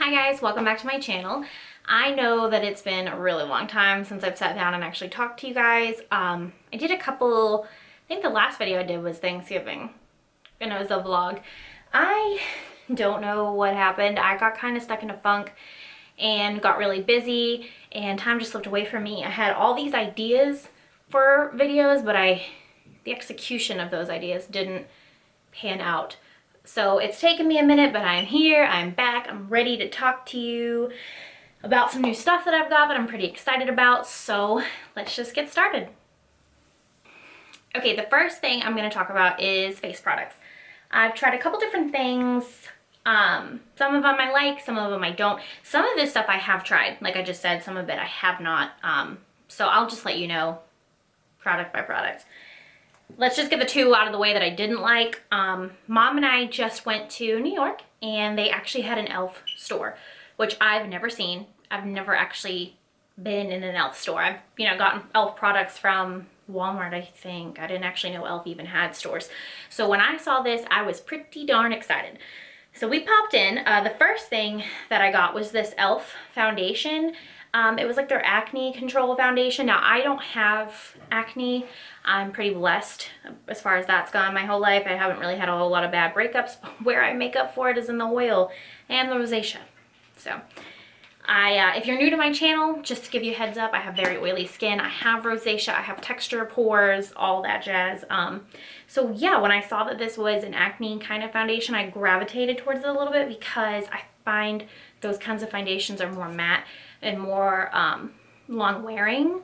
Hi guys, welcome back to my channel. I know that it's been a really long time since I've sat down and actually talked to you guys. I did a couple, I think the last video I did was Thanksgiving, and it was a vlog. I don't know what happened. I got kind of stuck in a funk and got really busy and time just slipped away from me. I had all these ideas for videos, but the execution of those ideas didn't pan out. So it's taken me a minute, but I'm here, I'm back, I'm ready to talk to you about some new stuff that I've got that I'm pretty excited about. So let's just get started. Okay, the first thing I'm going to talk about is face products. I've tried a couple different things. Some of them I like, some of them I don't. Some of this stuff I have tried, like I just said, some of it I have not. So I'll just let you know product by product. Let's just get the two out of the way that I didn't like. Mom and I just went to New York and they actually had an e.l.f. store, which I've never seen. I've never actually been in an e.l.f. store. I've, gotten e.l.f. products from Walmart, I think. I didn't actually know e.l.f. even had stores. So when I saw this, I was pretty darn excited. So we popped in. The first thing that I got was this e.l.f. foundation. It was like their acne control foundation. Now, I don't have acne. I'm pretty blessed as far as that's gone my whole life. I haven't really had a whole lot of bad breakups. Where I make up for it is in the oil and the rosacea. So, if you're new to my channel, just to give you a heads up, I have very oily skin. I have rosacea. I have texture pores, all that jazz. So yeah, when I saw that this was an acne kind of foundation, I gravitated towards it a little bit because I find those kinds of foundations are more matte and more long wearing.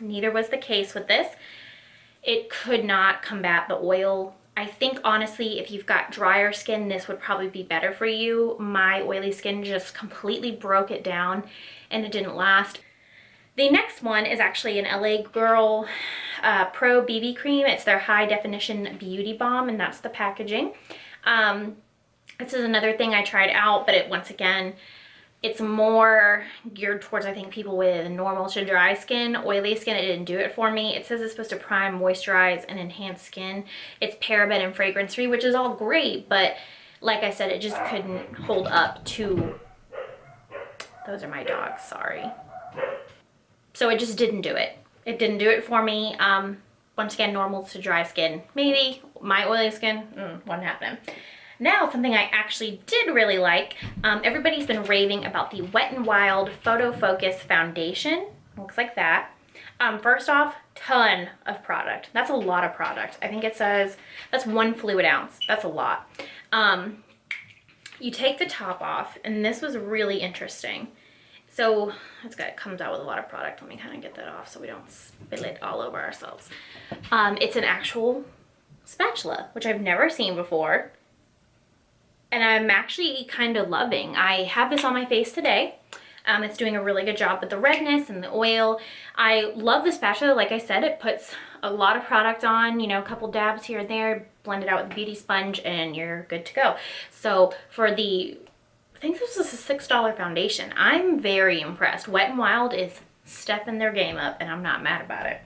Neither was the case with this. It could not combat the oil. I think honestly, if you've got drier skin, this would probably be better for you. My oily skin just completely broke it down and it didn't last. The next one is actually an LA Girl Pro BB cream. It's their high definition beauty balm, and that's the packaging. This is another thing I tried out, but once again, it's more geared towards, I think, people with normal to dry skin. Oily skin, it didn't do it for me. It says it's supposed to prime, moisturize, and enhance skin. It's paraben and fragrance free, which is all great, but like I said, it just couldn't hold up to... Those are my dogs, sorry. So it just didn't do it. It didn't do it for me. Once again, normal to dry skin, maybe. My oily skin, wasn't happening. Now, something I actually did really like, everybody's been raving about the Wet n Wild Photofocus foundation. Looks like that. First off, ton of product. That's a lot of product. I think it says that's 1 fluid ounce. That's a lot. You take the top off, and this was really interesting. So it comes out with a lot of product. Let me kind of get that off so we don't spill it all over ourselves. It's an actual spatula, which I've never seen before. And I'm actually kind of loving. I have this on my face today. It's doing a really good job with the redness and the oil. I love the spatula. Like I said, it puts a lot of product on, a couple dabs here and there, blend it out with a beauty sponge, and you're good to go. So for I think this is a $6 foundation. I'm very impressed. Wet n Wild is stepping their game up, and I'm not mad about it.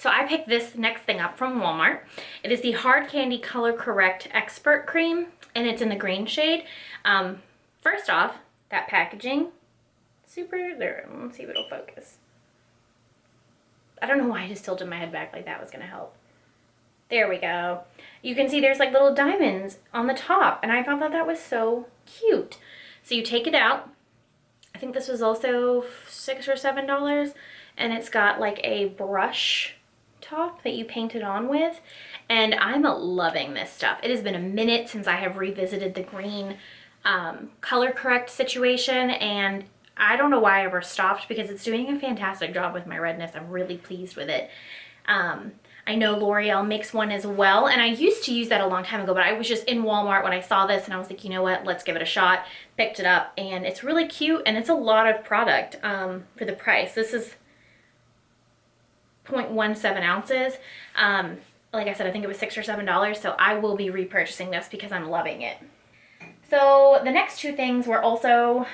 So I picked this next thing up from Walmart. It is the Hard Candy Color Correct Expert Cream, and it's in the green shade. First off, that packaging, super, there, let's see if it'll focus. I don't know why I just tilted my head back like that was gonna help. There we go. You can see there's like little diamonds on the top, and I thought that was so cute. So you take it out. I think this was also $6 or $7, and it's got like a brush top that you paint it on with, and I'm loving this stuff. It has been a minute since I have revisited the green color correct situation, and I don't know why I ever stopped because it's doing a fantastic job with my redness. I'm really pleased with it. I know L'Oreal makes one as well, and I used to use that a long time ago, but I was just in Walmart when I saw this and I was like, you know what, let's give it a shot. Picked it up, and it's really cute, and it's a lot of product for the price. This is 0.17 ounces. Like I said, I think it was $6 or $7, so I will be repurchasing this because I'm loving it. So the next two things were also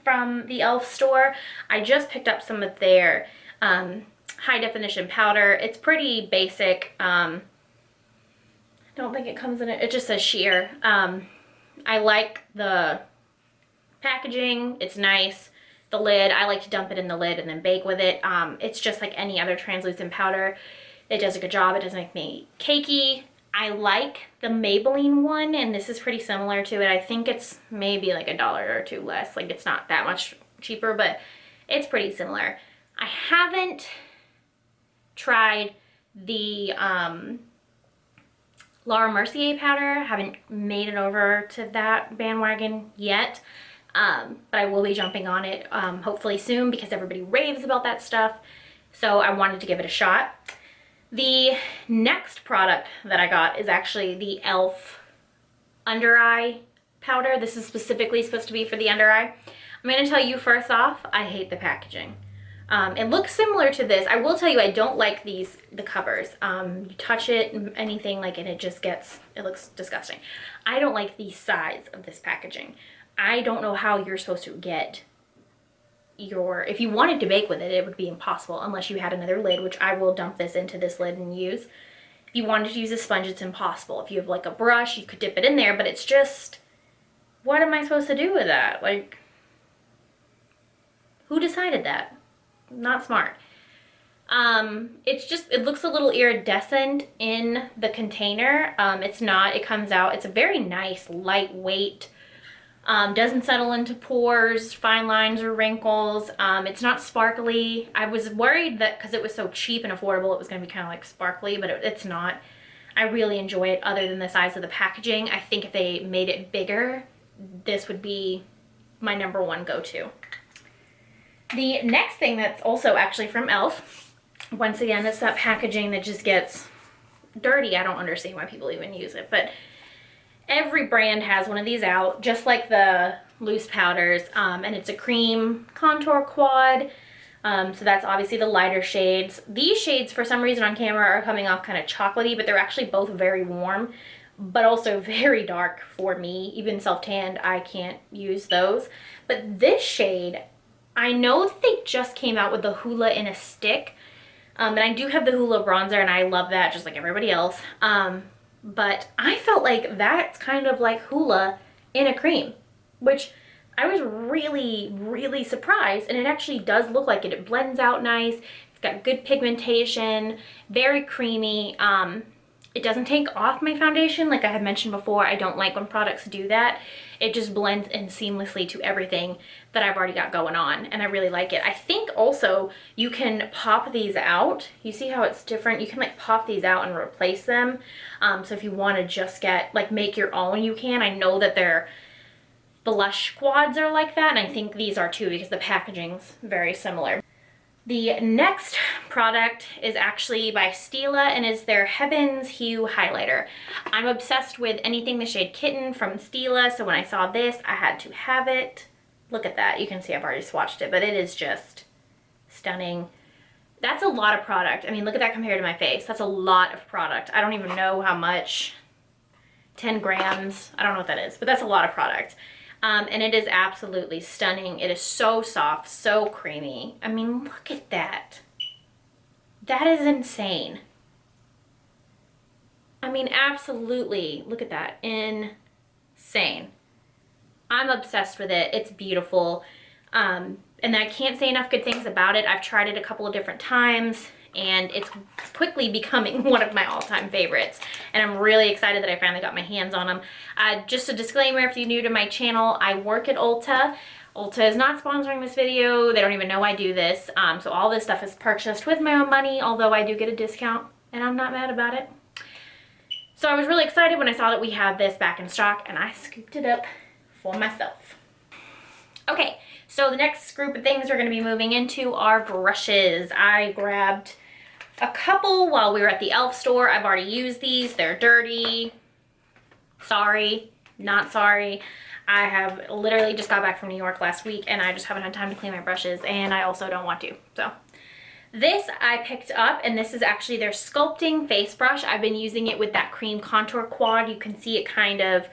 from the e.l.f. store. I just picked up some of their high definition powder. It's pretty basic. I don't think it comes in it. It just says sheer. I like the packaging. It's nice. The lid, I like to dump it in the lid and then bake with it. It's just like any other translucent powder. It does a good job. It doesn't make me cakey. I like the Maybelline one, and this is pretty similar to it. I think it's maybe like $1 or $2 less. Like, it's not that much cheaper, but it's pretty similar. I haven't tried the Laura Mercier powder. Haven't made it over to that bandwagon yet, but I will be jumping on it hopefully soon because everybody raves about that stuff. So I wanted to give it a shot. The next product that I got is actually the e.l.f. under eye powder. This is specifically supposed to be for the under eye. I'm going to tell you first off, I hate the packaging. It looks similar to this. I will tell you, I don't like the covers. You touch it, anything like, and it just gets, it looks disgusting. I don't like the size of this packaging. I don't know how you're supposed to get your, if you wanted to bake with it, it would be impossible unless you had another lid, which I will dump this into this lid and use. If you wanted to use a sponge, it's impossible. If you have like a brush, you could dip it in there, but it's just, what am I supposed to do with that? Like, who decided that? Not smart. It's just, it looks a little iridescent in the container. It's not, it comes out, it's a very nice, lightweight, doesn't settle into pores, fine lines, or wrinkles. It's not sparkly. I was worried that because it was so cheap and affordable, it was going to be kind of like sparkly, but it's not. I really enjoy it other than the size of the packaging. I think if they made it bigger, this would be my #1 go-to. The next thing that's also actually from e.l.f., once again, it's that packaging that just gets dirty. I don't understand why people even use it, but every brand has one of these out, just like the loose powders, and it's a cream contour quad. So that's obviously the lighter shades. These shades, for some reason on camera, are coming off kind of chocolatey, but they're actually both very warm, but also very dark for me. Even self-tanned, I can't use those. But this shade, I know that they just came out with the Hoola in a stick, and I do have the Hoola bronzer, and I love that just like everybody else. But I felt like that's kind of like Hoola in a cream, which I was really, really surprised. And it actually does look like it. It blends out nice. It's got good pigmentation, very creamy. It doesn't take off my foundation. Like I had mentioned before, I don't like when products do that. It just blends in seamlessly to everything that I've already got going on, and I really like it. I think also you can pop these out. You see how it's different? You can like pop these out and replace them. So if you want to just get, like, make your own, you can. I know that the blush quads are like that, and I think these are too because the packaging's very similar. The next product is actually by Stila and is their Heaven's Hue highlighter. I'm obsessed with anything the shade Kitten from Stila, so when I saw this, I had to have it. Look at that. You can see I've already swatched it, but it is just stunning. That's a lot of product. I mean, look at that compared to my face. That's a lot of product. I don't even know how much. 10 grams. I don't know what that is, but that's a lot of product. And it is absolutely stunning. It is so soft, so creamy. I mean, look at that. That is insane. I mean, absolutely. Look at that. Insane. I'm obsessed with it. It's beautiful. And I can't say enough good things about it. I've tried it a couple of different times, and it's quickly becoming one of my all-time favorites. And I'm really excited that I finally got my hands on them. Just a disclaimer, if you're new to my channel, I work at Ulta. Ulta is not sponsoring this video. They don't even know I do this. So all this stuff is purchased with my own money, although I do get a discount, and I'm not mad about it. So I was really excited when I saw that we had this back in stock, and I scooped it up for myself. Okay, so the next group of things we're going to be moving into are brushes. I grabbed a couple while we were at the e.l.f. store. I've already used these. They're dirty. Sorry, not sorry. I have literally just got back from New York last week, and I just haven't had time to clean my brushes, and I also don't want to. So this I picked up, and this is actually their sculpting face brush. I've been using it with that cream contour quad. You can see it kind of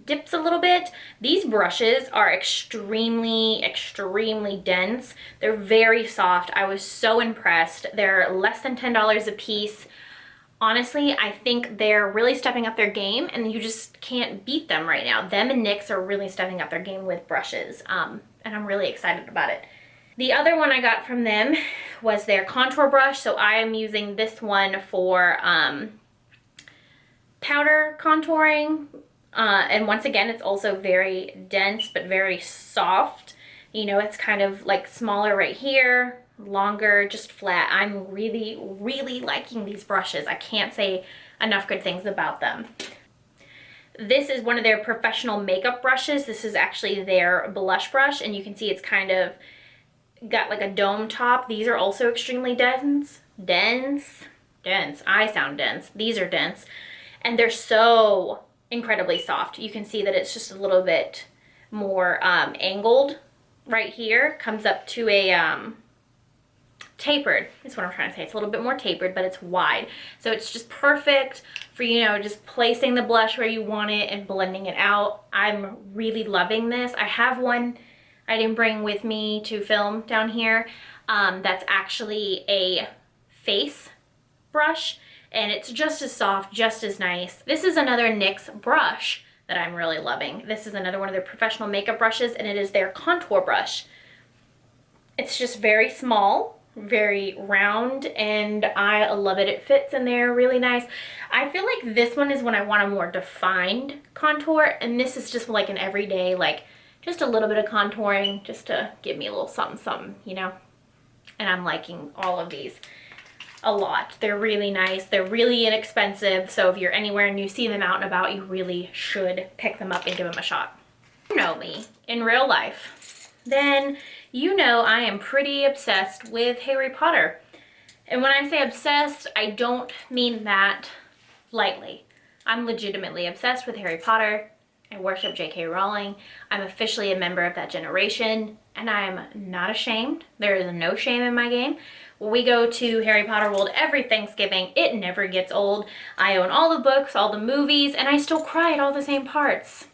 dips a little bit. These brushes are extremely, extremely dense. They're very soft. I was so impressed. They're less than $10 a piece. Honestly, I think they're really stepping up their game, and you just can't beat them right now. Them and NYX are really stepping up their game with brushes, and I'm really excited about it. The other one I got from them was their contour brush, so I am using this one for powder contouring, and once again, it's also very dense but very soft. You know, it's kind of like smaller right here, longer, just flat. I'm really, really liking these brushes. I can't say enough good things about them. This is one of their professional makeup brushes. This is actually their blush brush, and you can see it's kind of got like a dome top. These are also extremely dense. Dense. I sound dense. These are dense. And they're so incredibly soft. You can see that it's just a little bit more angled right here. Comes up to a tapered, is what I'm trying to say. It's a little bit more tapered, but it's wide. So it's just perfect for, you know, just placing the blush where you want it and blending it out. I'm really loving this. I have one I didn't bring with me to film down here. That's actually a face brush, and it's just as soft, just as nice. This is another NYX brush that I'm really loving. This is another one of their professional makeup brushes, and it is their contour brush. It's just very small, very round, and I love it. It fits in there really nice. I feel like this one is when I want a more defined contour, and this is just like an everyday, like just a little bit of contouring just to give me a little something, something, you know? And I'm liking all of these a lot. They're really nice. They're really inexpensive. So if you're anywhere and you see them out and about, you really should pick them up and give them a shot. You know me in real life, then you know I am pretty obsessed with Harry Potter. And when I say obsessed, I don't mean that lightly. I'm legitimately obsessed with Harry Potter. I worship J.K. Rowling. I'm officially a member of that generation, and I'm not ashamed. There is no shame in my game. We go to Harry Potter World every Thanksgiving. It never gets old. I own all the books, all the movies, and I still cry at all the same parts.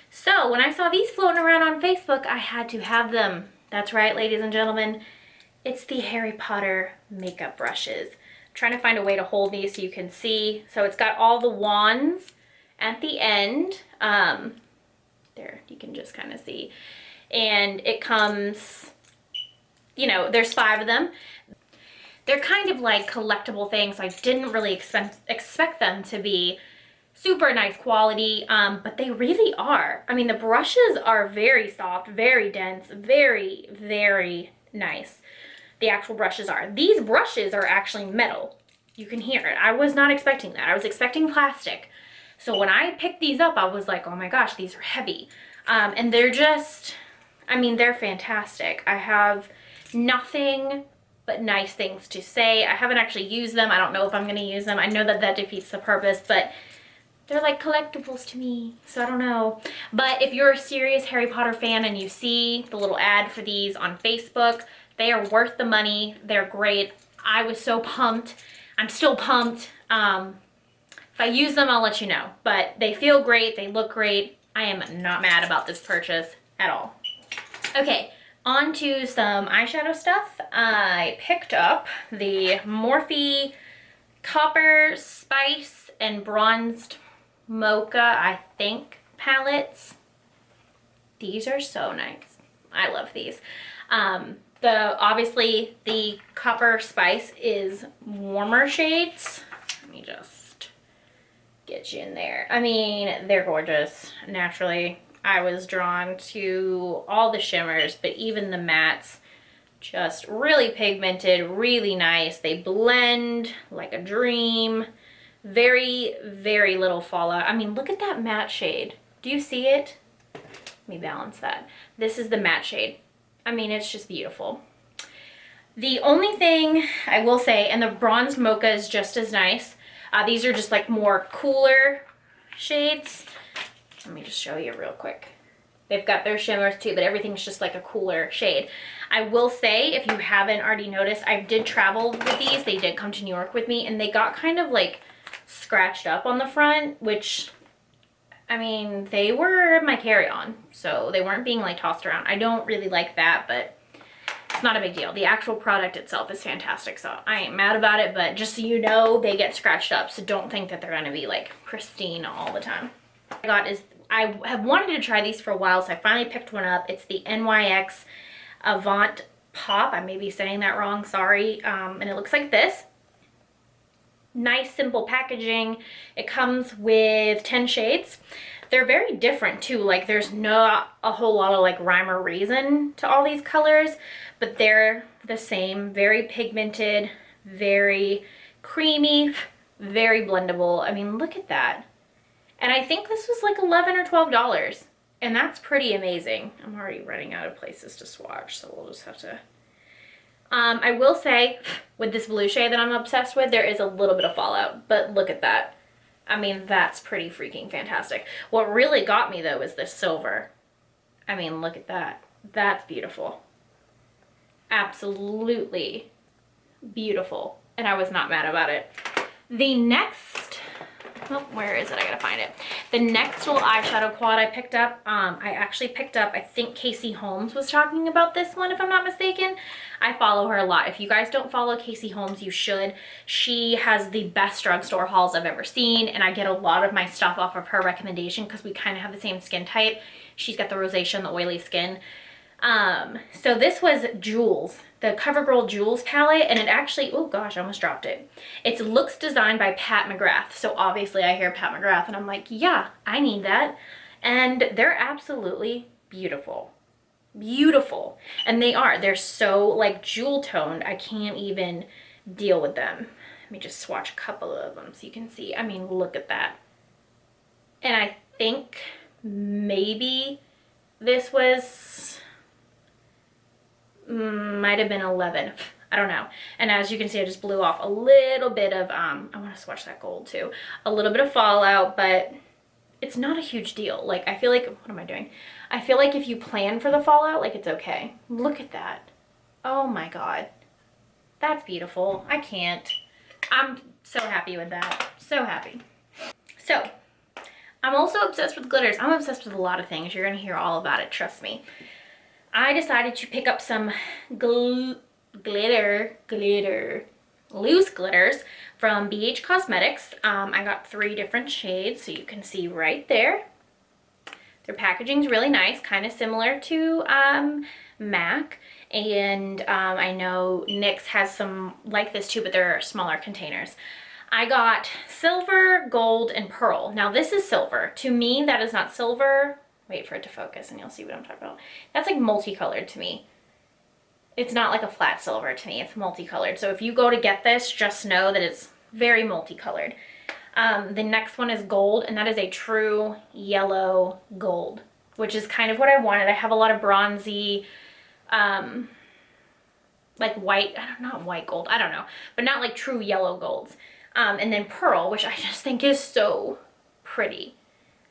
So when I saw these floating around on Facebook, I had to have them. That's right, ladies and gentlemen. It's the Harry Potter makeup brushes. I'm trying to find a way to hold these so you can see. So it's got all the wands at the end. There, you can just kind of see. And it comes, you know, there's 5 of them. They're kind of like collectible things. I didn't really expect them to be super nice quality, but they really are. I mean, the brushes are very soft, very dense, very, very nice. The actual brushes are. These brushes are actually metal. You can hear it. I was not expecting that. I was expecting plastic. So when I picked these up, I was like, oh my gosh, these are heavy. And they're just, I mean, they're fantastic. I have nothing but nice things to say. I haven't actually used them. I don't know if I'm going to use them. I know that that defeats the purpose, but they're like collectibles to me, so I don't know. But if you're a serious Harry Potter fan and you see the little ad for these on Facebook, they are worth the money. They're great. I was so pumped. I'm still pumped. If I use them, I'll let you know. But they feel great. They look great. I am not mad about this purchase at all. Okay, on to some eyeshadow stuff. I picked up the Morphe Copper Spice and Bronzed Mocha, I think, palettes. These are so nice. I love these. Obviously the Copper Spice is warmer shades. Let me just get you in there. I mean, they're gorgeous. Naturally, I was drawn to all the shimmers, but even the mattes, just really pigmented, really nice. They blend like a dream. Very, very little fallout. I mean, look at that matte shade. Do you see it? Let me balance that. This is the matte shade. I mean, it's just beautiful. The only thing I will say, and the Bronzed Mocha is just as nice. These are just like more cooler shades. Let me just show you real quick. They've got their shimmers too, but everything's just like a cooler shade. I will say, if you haven't already noticed, I did travel with these. They did come to New York with me, and they got kind of like scratched up on the front, which, I mean, they were my carry-on, so they weren't being like tossed around. I don't really like that, but It's not a big deal. The actual product itself is fantastic, so I ain't mad about it, but just so you know, they get scratched up, so don't think that they're gonna be like pristine all the time. What I got is, I have wanted to try these for a while, so I finally picked one up. It's the NYX Avant Pop. I may be saying that wrong, sorry. And it looks like this. Nice, simple packaging. It comes with 10 shades. They're very different too. Like there's not a whole lot of like rhyme or reason to all these colors, but they're the same. Very pigmented, very creamy, very blendable. I mean, look at that. And I think this was like $11 or $12. And that's pretty amazing. I'm already running out of places to swatch, so we'll just have to... I will say, with this blue shade that I'm obsessed with, there is a little bit of fallout, but look at that. I mean, that's pretty freaking fantastic. What really got me, though, is this silver. I mean, look at that. That's beautiful. Absolutely beautiful. And I was not mad about it. The next... Oh, where is it? I gotta find it. The next little eyeshadow quad I picked up, I actually picked up, I think Casey Holmes was talking about this one, if I'm not mistaken. I follow her a lot. If you guys don't follow Casey Holmes, you should. She has the best drugstore hauls I've ever seen, and I get a lot of my stuff off of her recommendation because we kind of have the same skin type. She's got the rosacea and the oily skin. So this was Jewels, the CoverGirl Jewels palette, and it actually, oh gosh, I almost dropped it. It's looks designed by Pat McGrath. So obviously I hear Pat McGrath and I'm like, yeah, I need that. And they're absolutely beautiful. Beautiful. And they are. They're so like jewel toned. I can't even deal with them. Let me just swatch a couple of them so you can see. I mean, look at that. And I think maybe this was... might have been 11. I don't know. And as you can see, I just blew off a little bit of, I want to swatch that gold too. A little bit of fallout, but it's not a huge deal. Like, I feel like, what am I doing? I feel like if you plan for the fallout, like it's okay. Look at that. Oh my God. That's beautiful. I can't. I'm so happy with that. So happy. So, I'm also obsessed with glitters. I'm obsessed with a lot of things. You're going to hear all about it. Trust me. I decided to pick up some loose glitters from BH Cosmetics. I got 3 different shades, so you can see right there. Their packaging's really nice, kind of similar to MAC. And I know NYX has some like this too, but they're smaller containers. I got silver, gold, and pearl. Now this is silver. To me, that is not silver. Wait for it to focus and you'll see what I'm talking about. That's like multicolored to me. It's not like a flat silver to me. It's multicolored. So if you go to get this, just know that it's very multicolored. The next one is gold, and that is a true yellow gold, which is kind of what I wanted. I have a lot of bronzy, like white, not white gold, I don't know, but not like true yellow golds. And then pearl, which I just think is so pretty.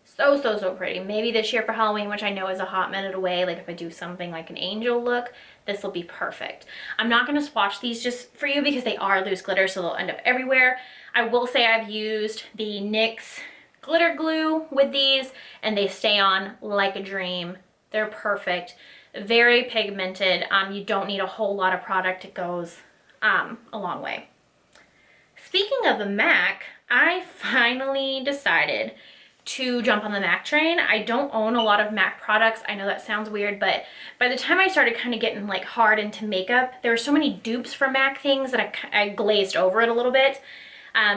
So pretty. Maybe this year for Halloween, which I know is a hot minute away, like if I do something like an angel look, this will be perfect. I'm not going to swatch these just for you because they are loose glitter, so they'll end up everywhere. I will say I've used the NYX glitter glue with these, and they stay on like a dream. They're perfect. Very pigmented. You don't need a whole lot of product. It goes a long way. Speaking of the MAC, I finally decided to jump on the MAC train. I don't own a lot of MAC products. I know that sounds weird, but by the time I started kind of getting like hard into makeup, there were so many dupes for MAC things that I glazed over it a little bit.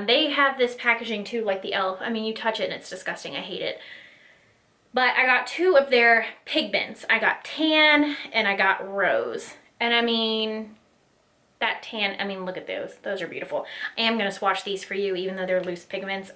They have this packaging too, like the e.l.f. I mean, you touch it and it's disgusting. I hate it. But I got 2 of their pigments. I got tan and I got rose. And I mean, that tan, I mean, look at those. Those are beautiful. I am going to swatch these for you, even though they're loose pigments.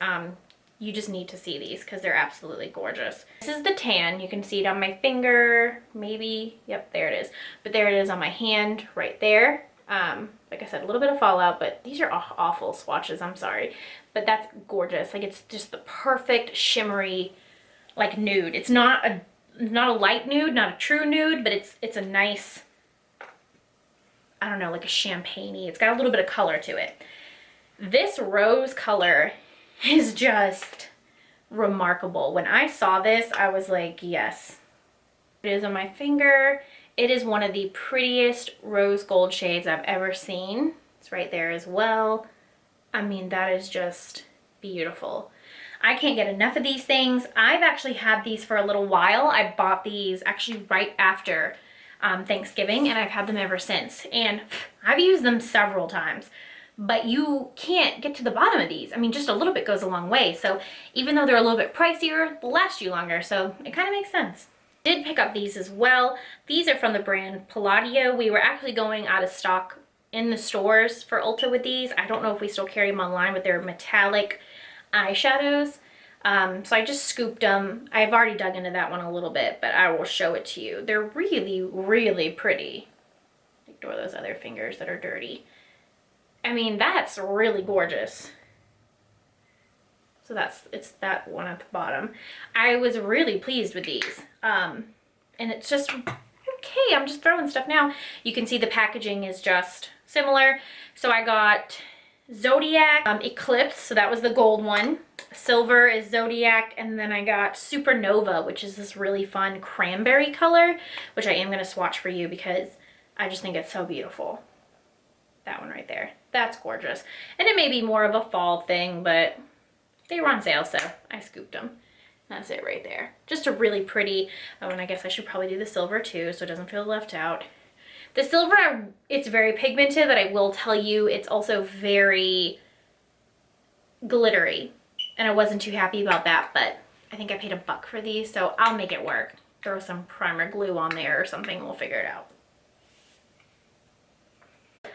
You just need to see these because they're absolutely gorgeous. This is the tan. You can see it on my finger, maybe. Yep, there it is. But there it is on my hand right there. Like I said, a little bit of fallout, but these are awful swatches. I'm sorry. But that's gorgeous. Like, it's just the perfect shimmery, like, nude. It's not a light nude, not a true nude, but it's a nice, I don't know, like a champagne-y. It's got a little bit of color to it. This rose color is just remarkable. When I saw this, I was like, yes. It is on my finger. It is one of the prettiest rose gold shades I've ever seen. It's right there as well. I mean, that is just beautiful. I can't get enough of these things. I've actually had these for a little while. I bought these actually right after Thanksgiving, and I've had them ever since. And I've used them several times, but you can't get to the bottom of these. I mean, just a little bit goes a long way. So even though they're a little bit pricier, they'll last you longer. So it kind of makes sense. Did pick up these as well. These are from the brand Palladio. We were actually going out of stock in the stores for Ulta with these. I don't know if we still carry them online, but they're metallic eyeshadows. So I just scooped them. I've already dug into that one a little bit, but I will show it to you. They're really, really pretty. Ignore those other fingers that are dirty. I mean, that's really gorgeous. So it's that one at the bottom. I was really pleased with these. And it's just, okay, I'm just throwing stuff now. You can see the packaging is just similar. So I got Zodiac, Eclipse, so that was the gold one. Silver is Zodiac, and then I got Supernova, which is this really fun cranberry color, which I am going to swatch for you because I just think it's so beautiful. That one right there. That's gorgeous. And it may be more of a fall thing, but they were on sale, so I scooped them. That's it right there. Just a really pretty, oh, and I guess I should probably do the silver too, so it doesn't feel left out. The silver, it's very pigmented, but I will tell you it's also very glittery. And I wasn't too happy about that, but I think I paid $1 for these, so I'll make it work. Throw some primer glue on there or something, and we'll figure it out.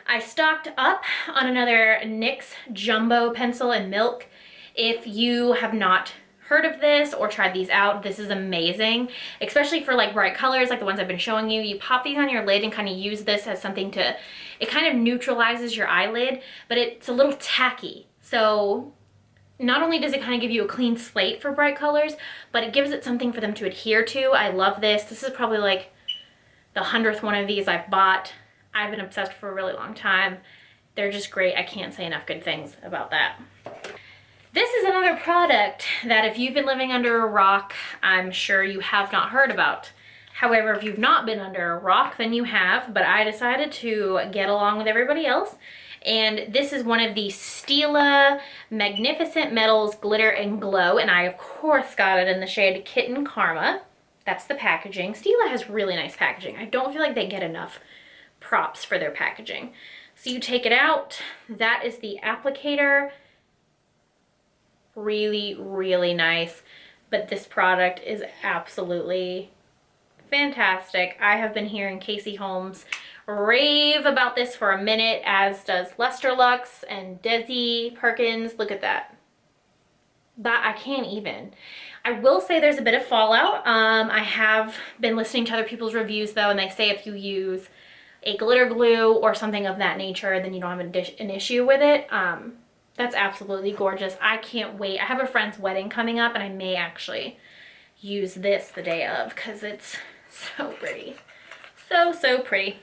I stocked up on another NYX Jumbo Pencil in Milk. If you have not heard of this or tried these out, this is amazing, especially for like bright colors like the ones I've been showing you. You pop these on your lid and kind of use this as something to, it kind of neutralizes your eyelid, but it's a little tacky. So not only does it kind of give you a clean slate for bright colors, but it gives it something for them to adhere to. I love this. This is probably like the 100th one of these I've bought. I've been obsessed for a really long time. They're just great. I can't say enough good things about that. This is another product that if you've been living under a rock, I'm sure you have not heard about. However, if you've not been under a rock, then you have, but I decided to get along with everybody else. And this is one of the Stila Magnificent Metals Glitter and Glow, and I of course got it in the shade Kitten Karma. That's the packaging. Stila has really nice packaging. I don't feel like they get enough props for their packaging. So you take it out, that is the applicator. Really, really nice, but this product is absolutely fantastic. I have been hearing Casey Holmes rave about this for a minute, as does Lester Lux and Desi Perkins. Look at that. That I can't even. I will say there's a bit of fallout. I have been listening to other people's reviews though, and they say if you use a glitter glue or something of that nature, then you don't have an issue with it. That's absolutely gorgeous. I can't wait. I have a friend's wedding coming up, and I may actually use this the day of because it's so pretty. So, so pretty.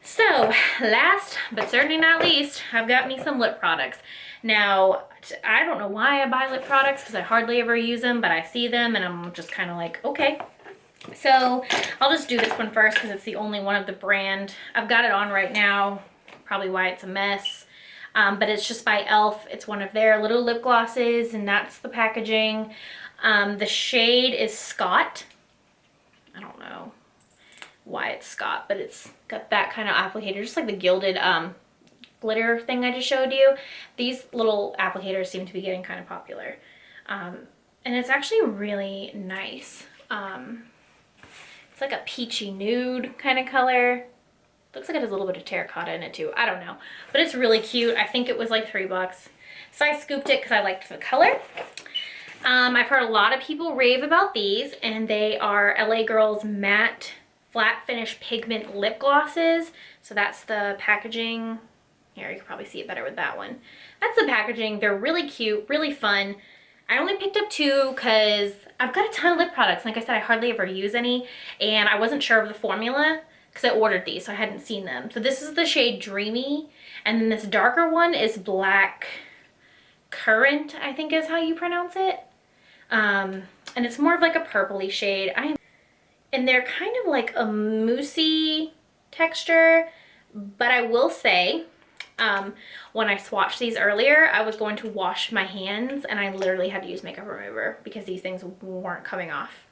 So, last but certainly not least, I've got me some lip products. Now, I don't know why I buy lip products because I hardly ever use them, but I see them and I'm just kind of like, okay. So, I'll just do this one first because it's the only one of the brand. I've got it on right now, probably why it's a mess. But it's just by e.l.f. It's one of their little lip glosses, and that's the packaging. The shade is Scott. I don't know why it's Scott, but it's got that kind of applicator, just like the gilded glitter thing I just showed you. These little applicators seem to be getting kind of popular. And it's actually really nice. It's like a peachy nude kind of color. Looks like it has a little bit of terracotta in it too. I don't know, but it's really cute. I think it was like $3. So I scooped it because I liked the color. I've heard a lot of people rave about these, and they are LA Girls Matte Flat Finish Pigment Lip Glosses. So that's the packaging. Here, you can probably see it better with that one. That's the packaging. They're really cute, really fun. I only picked up 2 because I've got a ton of lip products. Like I said, I hardly ever use any, and I wasn't sure of the formula because I ordered these, so I hadn't seen them. So this is the shade Dreamy, and then this darker one is Black Currant, I think is how you pronounce it. And it's more of like a purpley shade. and they're kind of like a moussey texture, but I will say, when I swatched these earlier, I was going to wash my hands and I literally had to use makeup remover because these things weren't coming off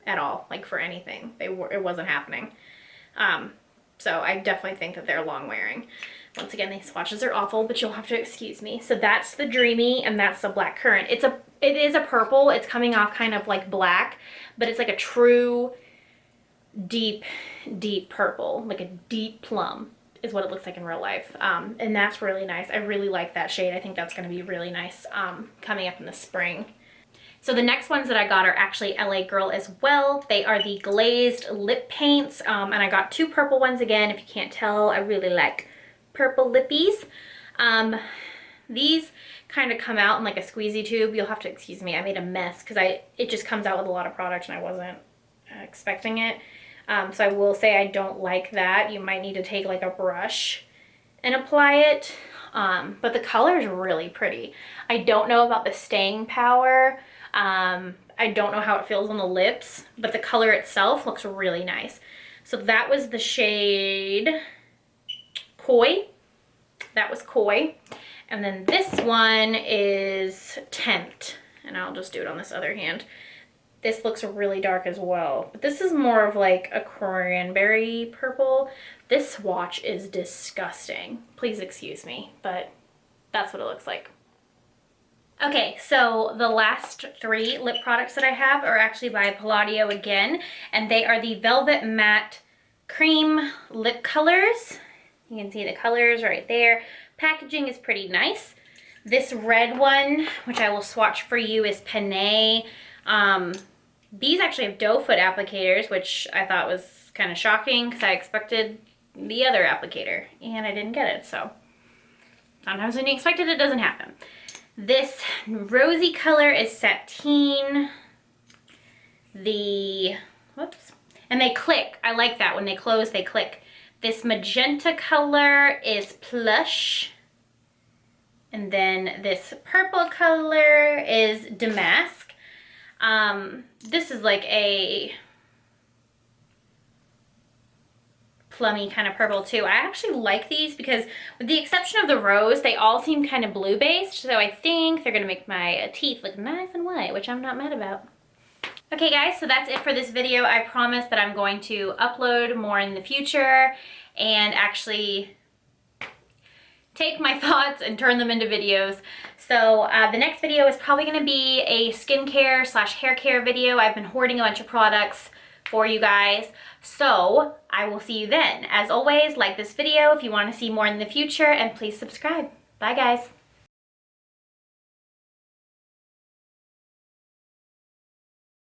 at all, like for anything. It wasn't happening. So I definitely think that they're long wearing. Once again, these swatches are awful, but you'll have to excuse me. So that's the Dreamy and that's the Black Currant. It is a purple. It's coming off kind of like black, but it's like a true deep, deep purple, like a deep plum is what it looks like in real life. And that's really nice. I really like that shade. I think that's going to be really nice coming up in the spring. So the next ones that I got are actually LA Girl as well. They are the glazed lip paints, and I got 2 purple ones again. If you can't tell, I really like purple lippies. These kind of come out in like a squeezy tube. You'll have to excuse me, I made a mess because it just comes out with a lot of product and I wasn't expecting it. So I will say I don't like that. You might need to take like a brush and apply it. But the color is really pretty. I don't know about the staying power. I don't know how it feels on the lips, but the color itself looks really nice. So that was the shade Koi. That was Koi. And then this one is Tempt. And I'll just do it on this other hand. This looks really dark as well. But this is more of like a cranberry purple. This swatch is disgusting. Please excuse me, but that's what it looks like. Okay, so the last 3 lip products that I have are actually by Palladio again, and they are the Velvet Matte Cream Lip Colors. You can see the colors right there. Packaging is pretty nice. This red one, which I will swatch for you, is Penne. These actually have doe foot applicators, which I thought was kind of shocking because I expected the other applicator, and I didn't get it, so sometimes when you expect it, it doesn't happen. This rosy color is Sateen. Whoops. And they click. I like that. When they close, they click. This magenta color is Plush. And then this purple color is Damask. This is like a plummy kind of purple too. I actually like these because with the exception of the rose, they all seem kind of blue based. So I think they're gonna make my teeth look nice and white, which I'm not mad about. Okay guys, so that's it for this video. I promise that I'm going to upload more in the future and actually take my thoughts and turn them into videos. So the next video is probably gonna be a skincare / hair care video. I've been hoarding a bunch of products for you guys. So I will see you then. As always, like this video if you want to see more in the future, and please subscribe. Bye guys.